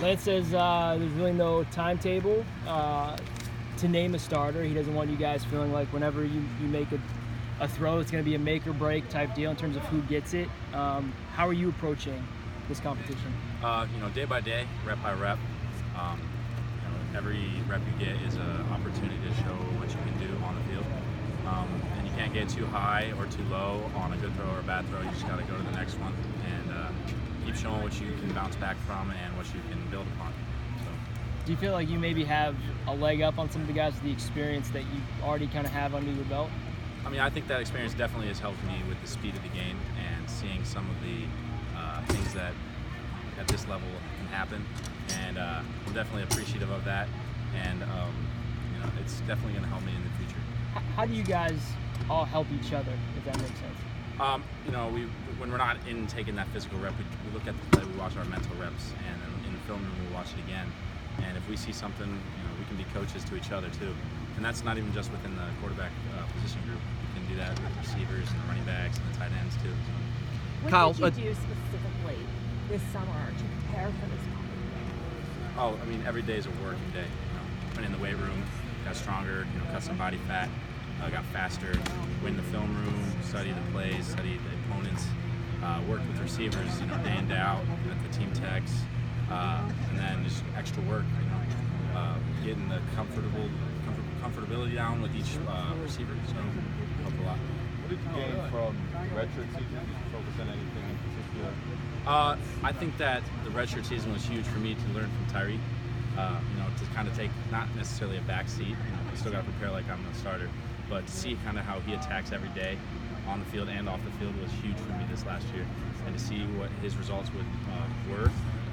Lance says there's really no timetable to name a starter. He doesn't want you guys feeling like whenever you make a throw, it's going to be a make or break type deal in terms of who gets it. How are you approaching this competition? Day by day, rep by rep. Every rep you get is an opportunity to show what you can do on the field. And you can't get too high or too low on a good throw or a bad throw. You just got to go to the next one and keep showing what you can bounce back from and what you can build upon. So, do you feel like you maybe have a leg up on some of the guys with the experience that you already kind of have under your belt? I mean, I think that experience definitely has helped me with the speed of the game and seeing some of the things that at this level can happen. And I'm definitely appreciative of that. And it's definitely going to help me in the future. How do you guys all help each other, if that makes sense? When we're not in taking that physical rep, we look at the play, we watch our mental reps, and then in the film room we watch it again. And if we see something, we can be coaches to each other too. And that's not even just within the quarterback position group. We can do that with receivers and the running backs and the tight ends too. What Kyle, did you do specifically this summer to prepare for this competition? Oh, I mean, every day is a working day. Went in the weight room, got stronger, cut some body fat, got faster. Went in the film room, studied the plays, studied the opponents, worked with receivers, day in, day out, at the team techs, and then just extra work, getting the comfortability down with each receiver. So helped a lot. What did you gain from the redshirt season? Did you focus on anything in particular? I think that the redshirt season was huge for me to learn from Tyree. To kind of take not necessarily a back seat. I still got to prepare like I'm the starter, but to see kind of how he attacks every day on the field and off the field was huge for me this last year. And to see what his results were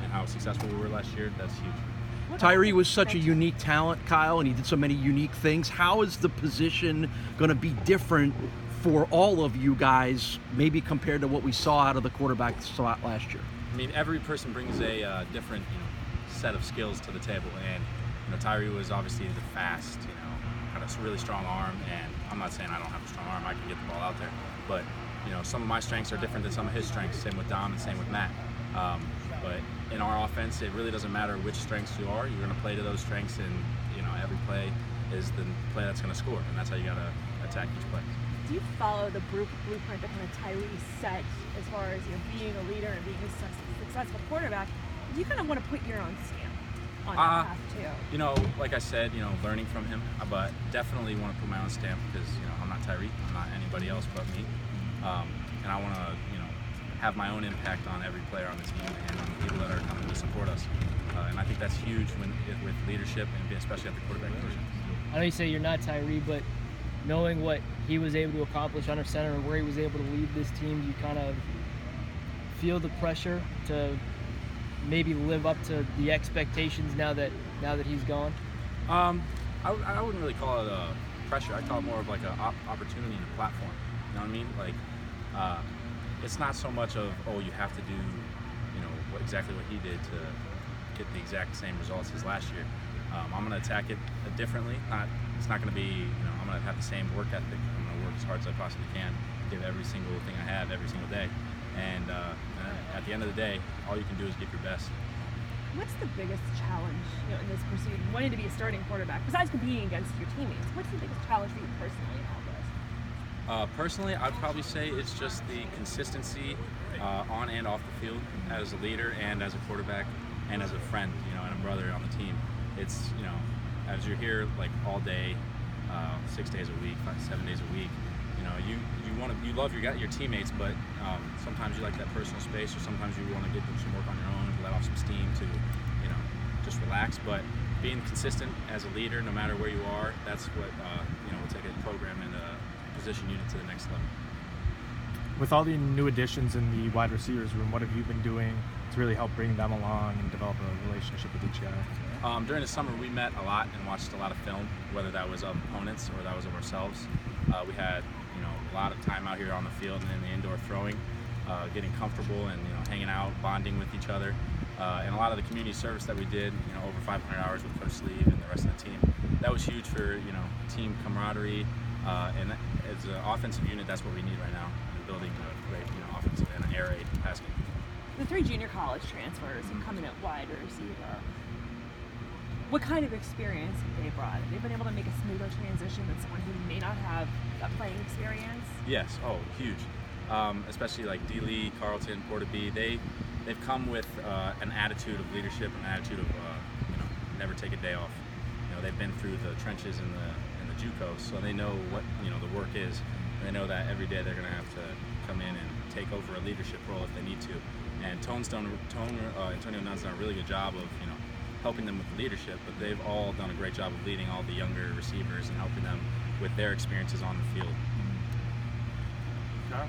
and how successful we were last year, that's huge. Tyree was such a unique talent, Kyle, and he did so many unique things. How is the position going to be different for all of you guys, maybe compared to what we saw out of the quarterback slot last year? I mean, every person brings a different set of skills to the table, and Tyree was obviously the fast, had a really strong arm, and I'm not saying I don't have a strong arm, I can get the ball out there, but some of my strengths are different than some of his strengths, same with Dom and same with Matt. But in our offense, it really doesn't matter which strengths you are, you're going to play to those strengths, and every play is the play that's going to score, and that's how you got to attack each play. Do you follow the blueprint that kind of Tyree set as far as being a leader and being a successful quarterback? Do you kind of want to put your own stamp on that path too? Like I said, learning from him, but definitely want to put my own stamp because I'm not Tyree, I'm not anybody else but me, and I want to have my own impact on every player on the team and on the people that are coming to support us. And I think that's huge with leadership and especially at the quarterback position. I know you say you're not Tyree, but knowing what he was able to accomplish under center and where he was able to lead this team, do you kind of feel the pressure to maybe live up to the expectations now that he's gone? I wouldn't really call it a pressure. I call it more of like an opportunity and a platform. You know what I mean? Like, it's not so much of you have to do exactly what he did to get the exact same results as last year. I'm going to attack it differently. It's not going to be I'm going to have the same work ethic. I'm going to work as hard as I possibly can, give every single thing I have every single day. And at the end of the day, all you can do is give your best. What's the biggest challenge in this pursuit, wanting to be a starting quarterback, besides competing against your teammates? What's the biggest challenge for you personally in all this? Personally, I'd probably say it's just the consistency on and off the field as a leader and as a quarterback and as a friend, and a brother on the team. It's, as you're here like all day, 6 days a week, 7 days a week, you love your teammates, but sometimes you like that personal space, or sometimes you want to get some work on your own, let off some steam to, just relax. But being consistent as a leader, no matter where you are, that's what will take a program and a position unit to the next level. With all the new additions in the wide receivers room, what have you been doing to really help bring them along and develop a relationship with each other? During the summer, we met a lot and watched a lot of film, whether that was of opponents or that was of ourselves. We had a lot of time out here on the field and in the indoor throwing, getting comfortable and hanging out, bonding with each other, and a lot of the community service that we did, over 500 hours with Coach Sleeve and the rest of the team. That was huge for team camaraderie, and as an offensive unit, that's what we need right now, building a great offensive and an air raid pass game. the 3 junior college transfers who come in at wide receiver, what kind of experience have they brought? Have they been able to make a smoother transition than someone who may not have that playing experience? Yes, oh, huge. Especially like D. Lee, Carlton, Porta B. They've come with an attitude of leadership, an attitude of never take a day off. They've been through the trenches in the JUCO, so they know what the work is, and they know that every day they're going to have to come in and take over a leadership role if they need to. And Antonio Nunn's done a really good job of helping them with the leadership, but they've all done a great job of leading all the younger receivers and helping them with their experiences on the field. Okay.